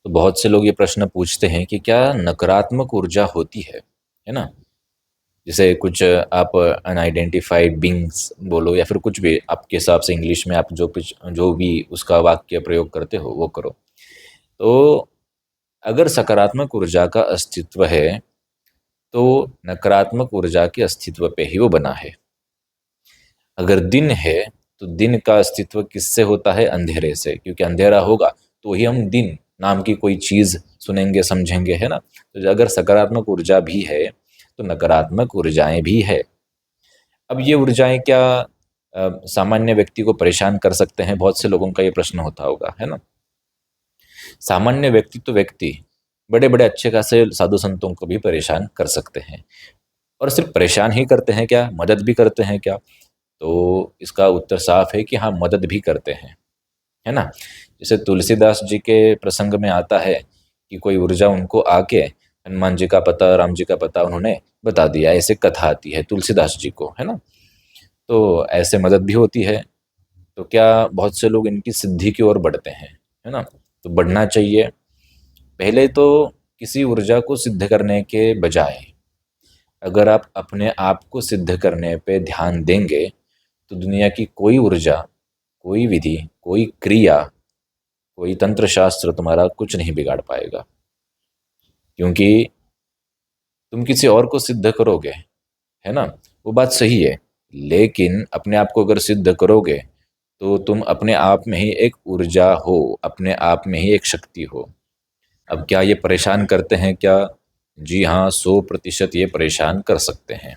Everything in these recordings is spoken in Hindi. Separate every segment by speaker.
Speaker 1: तो बहुत से लोग ये प्रश्न पूछते हैं कि क्या नकारात्मक ऊर्जा होती है ना? जैसे कुछ आप अनआइडेंटिफाइड बीइंग्स बोलो या फिर कुछ भी आपके हिसाब से इंग्लिश में आप जो भी उसका वाक्य प्रयोग करते हो वो करो। तो अगर सकारात्मक ऊर्जा का अस्तित्व है, तो नकारात्मक ऊर्जा के अस्तित्व पे ही वो बना है। अगर दिन है, तो दिन का अस्तित्व किससे होता है? अंधेरे से, क्योंकि अंधेरा होगा तो ही हम दिन नाम की कोई चीज़ सुनेंगे, समझेंगे, है ना? तो अगर सकारात्मक ऊर्जा भी है, तो नकारात्मक ऊर्जाएं भी है। अब ये ऊर्जाएं क्या सामान्य व्यक्ति को परेशान कर सकते हैं? बहुत से लोगों का ये प्रश्न होता होगा, है ना? सामान्य व्यक्ति तो व्यक्ति बड़े बड़े अच्छे खासे साधु संतों को भी परेशान कर सकते हैं। और सिर्फ परेशान ही करते हैं क्या, मदद भी करते हैं क्या? तो इसका उत्तर साफ है कि हाँ, मदद भी करते हैं, है ना? जैसे तुलसीदास जी के प्रसंग में आता है कि कोई ऊर्जा उनको आके हनुमान जी का पता, राम जी का पता उन्होंने बता दिया, ऐसे कथा आती है तुलसीदास जी को, है ना? तो ऐसे मदद भी होती है। तो क्या बहुत से लोग इनकी सिद्धि की ओर बढ़ते हैं, है ना? तो बढ़ना चाहिए। पहले तो किसी ऊर्जा को सिद्ध करने के बजाय अगर आप अपने आप को सिद्ध करने पे ध्यान देंगे, तो दुनिया की कोई ऊर्जा, कोई विधि, कोई क्रिया, कोई तंत्र शास्त्र तुम्हारा कुछ नहीं बिगाड़ पाएगा। क्योंकि तुम किसी और को सिद्ध करोगे, है ना? वो बात सही है, लेकिन अपने आप को अगर सिद्ध करोगे, तो तुम अपने आप में ही एक ऊर्जा हो, अपने आप में ही एक शक्ति हो। अब क्या ये परेशान करते हैं क्या? जी हाँ, 100% ये परेशान कर सकते हैं।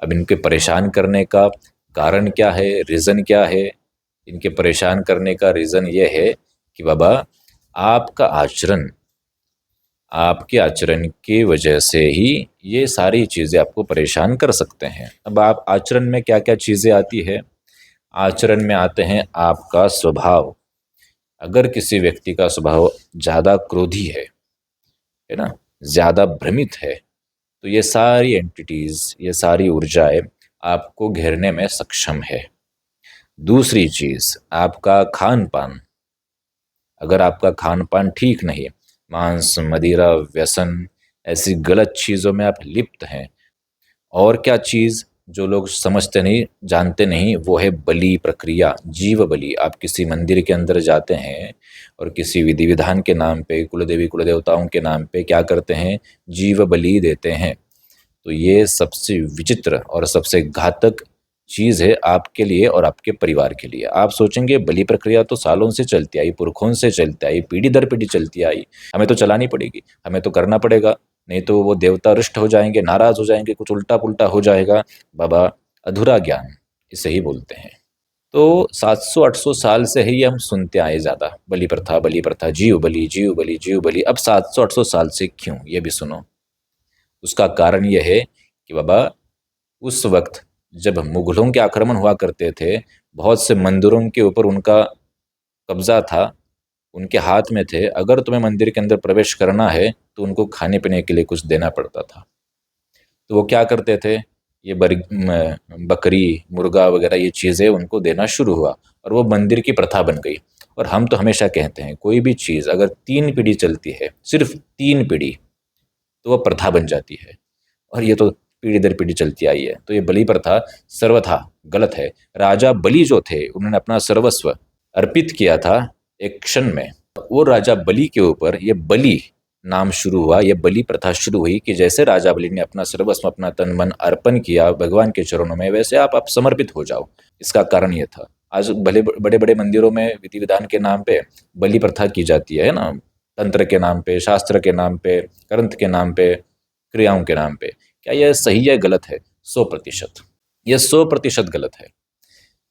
Speaker 1: अब इनके परेशान करने का कारण क्या है, रीज़न क्या है? इनके परेशान करने का रीज़न ये है कि बाबा, आपका आचरण, आपके आचरण की वजह से ही ये सारी चीज़ें आपको परेशान कर सकते हैं। अब आप आचरण में क्या क्या चीज़ें आती है? आचरण में आते हैं आपका स्वभाव। अगर किसी व्यक्ति का स्वभाव ज़्यादा क्रोधी है ना, ज़्यादा भ्रमित है, तो ये सारी एंटिटीज़, ये सारी ऊर्जाएं आपको घेरने में सक्षम है। दूसरी चीज़, आपका खान पान। अगर आपका खान पान ठीक नहीं, मांस, मदिरा, व्यसन, ऐसी गलत चीज़ों में आप लिप्त हैं। और क्या चीज़ जो लोग समझते नहीं, जानते नहीं, वो है बलि प्रक्रिया, जीव बलि। आप किसी मंदिर के अंदर जाते हैं और किसी विधि विधान के नाम पे, कुलदेवी कुल देवताओं के नाम पे क्या करते हैं? जीव बलि देते हैं। तो ये सबसे विचित्र और सबसे घातक चीज़ है आपके लिए और आपके परिवार के लिए। आप सोचेंगे बलि प्रक्रिया तो सालों से चलती आई, पुरखों से चलती आई, पीढ़ी दर पीढ़ी चलती आई, हमें तो चलानी पड़ेगी, हमें तो करना पड़ेगा, नहीं तो वो देवता रुष्ट हो जाएंगे, नाराज हो जाएंगे, कुछ उल्टा पुल्टा हो जाएगा। बाबा, अधूरा ज्ञान इसे ही बोलते हैं। तो 700-800 साल से ही हम सुनते आए ज़्यादा, बलि प्रथा, जीव बलि, जीव बलि, जीव बलि। अब 700-800 साल से क्यों, ये भी सुनो। उसका कारण यह है कि बाबा, उस वक्त जब मुगलों के आक्रमण हुआ करते थे, बहुत से मंदिरों के ऊपर उनका कब्जा था, उनके हाथ में थे। अगर तुम्हें मंदिर के अंदर प्रवेश करना है, तो उनको खाने पीने के लिए कुछ देना पड़ता था। तो वो क्या करते थे? ये बकरी, मुर्गा वगैरह ये चीज़ें उनको देना शुरू हुआ, और वो मंदिर की प्रथा बन गई। और हम तो हमेशा कहते हैं, कोई भी चीज़ अगर 3 पीढ़ी चलती है, सिर्फ 3 पीढ़ी, तो वह प्रथा बन जाती है। और ये तो पीढ़ी दर पीढ़ी चलती आई है। तो ये बलि प्रथा सर्वथा गलत है। राजा बलि जो थे, उन्होंने अपना सर्वस्व अर्पित किया था एक क्षण में। वो राजा बलि के ऊपर ये बलि नाम शुरू हुआ, ये बलि प्रथा शुरू हुई कि जैसे राजा बलि ने अपना सर्वस्व, अपना तन मन अर्पण किया भगवान के चरणों में, वैसे आप समर्पित हो जाओ। इसका कारण ये था। आज भले बड़े बड़े मंदिरों में विधि विधान के नाम पे बलि प्रथा की जाती है ना, तंत्र के नाम पे, शास्त्र के नाम पे, ग्रंथ के नाम पे, क्रियाओं के नाम पे। क्या यह सही है, गलत है? 100%। यह 100% गलत है।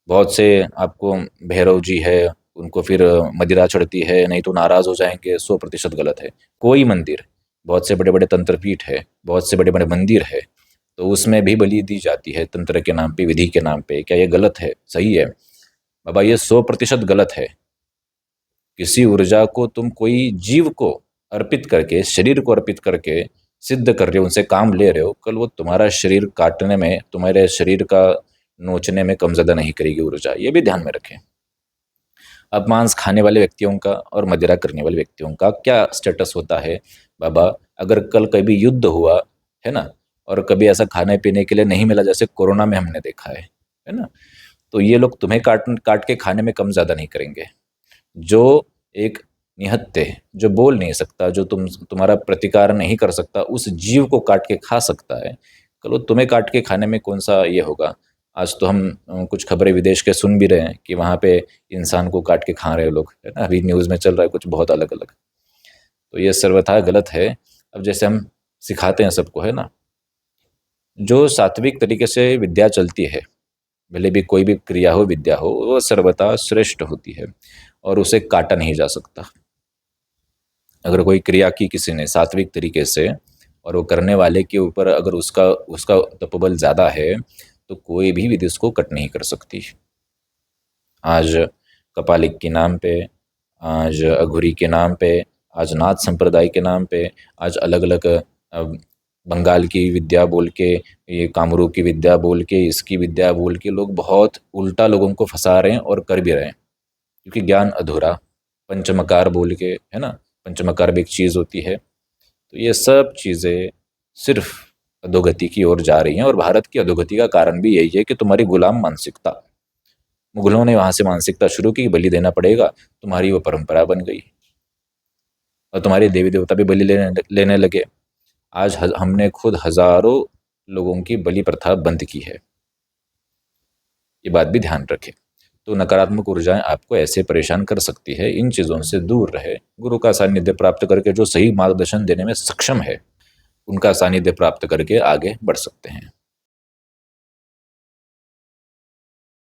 Speaker 1: बहुत से आपको भैरव जी है, उनको फिर मदिरा चढ़ती है, नहीं तो नाराज हो जाएंगे, 100% गलत है। कोई मंदिर, बहुत से बड़े बड़े तंत्रपीठ है, बहुत से बड़े बड़े मंदिर है, तो उसमें भी बलि दी जाती है तंत्र के नाम पे, विधि के नाम पे। क्या ये गलत है? सही है बाबा, ये 100% गलत है। किसी ऊर्जा को तुम कोई जीव को अर्पित करके, शरीर को अर्पित करके सिद्ध कर रहे हो, उनसे काम ले रहे हो, कल वो तुम्हारा शरीर काटने में, तुम्हारे शरीर का नोचने में कम ज़्यादा नहीं करेगी ऊर्जा। ये भी ध्यान में रखें। अब मांस खाने वाले व्यक्तियों का और मदिरा करने वाले व्यक्तियों का क्या स्टेटस होता है बाबा? अगर कल कभी युद्ध हुआ, है ना? और कभी ऐसा खाने पीने के लिए नहीं मिला जैसे कोरोना में हमने देखा है ना? तो ये लोग तुम्हें काट काट के खाने में कम ज़्यादा नहीं करेंगे। जो एक निहत्थे, जो बोल नहीं सकता, जो तुम्हारा प्रतिकार नहीं कर सकता, उस जीव को काट के खा सकता है, कल वो तुम्हें काट के खाने में कौन-सा ये होगा? आज तो हम कुछ खबरें विदेश के सुन भी रहे हैं कि वहाँ पे इंसान को काट के खा रहे हैं लोग, है ना? अभी न्यूज़ में चल रहा है कुछ बहुत अलग-अलग। तो ये सर्वथा गलत है। अब जैसे हम सिखाते हैं सबको, है ना? जो सात्विक तरीके से विद्या चलती है, भले भी कोई भी क्रिया हो, विद्या हो, वो सर्वथा श्रेष्ठ होती है और उसे काटा नहीं जा सकता। अगर कोई क्रिया की किसी ने सात्विक तरीके से और वो करने वाले के ऊपर अगर उसका उसका तपोबल ज़्यादा है, तो कोई भी विधि उसको कट नहीं कर सकती। आज कपालिक के नाम पे, आज अघोरी के नाम पे, आज नाथ संप्रदाय के नाम पे, आज अलग-अलग बंगाल की विद्या बोल के, ये कामरूप की विद्या बोल के, इसकी विद्या बोल के लोग बहुत उल्टा लोगों को फँसा रहे हैं और कर भी रहे हैं। क्योंकि ज्ञान अधूरा, पंचमकार बोल के, है ना? पंचमकार भी एक चीज़ होती है। तो ये सब चीज़ें सिर्फ़ अधोगति की ओर जा रही हैं और भारत की अधोगति का कारण भी यही है कि तुम्हारी गुलाम मानसिकता। मुगलों ने वहाँ से मानसिकता शुरू की, बलि देना पड़ेगा, तुम्हारी वो परंपरा बन गई और तुम्हारे देवी-देवता भी बलि लेने लेने लगे। आज हमने खुद हज़ारों लोगों की बलि प्रथा बंद की है। ये बात भी ध्यान रखें। तो नकारात्मक ऊर्जाएँ आपको ऐसे परेशान कर सकती है, इन चीज़ों से दूर रहें। गुरु का सानिध्य प्राप्त करके जो सही मार्गदर्शन देने में सक्षम है, उनका सानिध्य प्राप्त करके आगे बढ़ सकते हैं।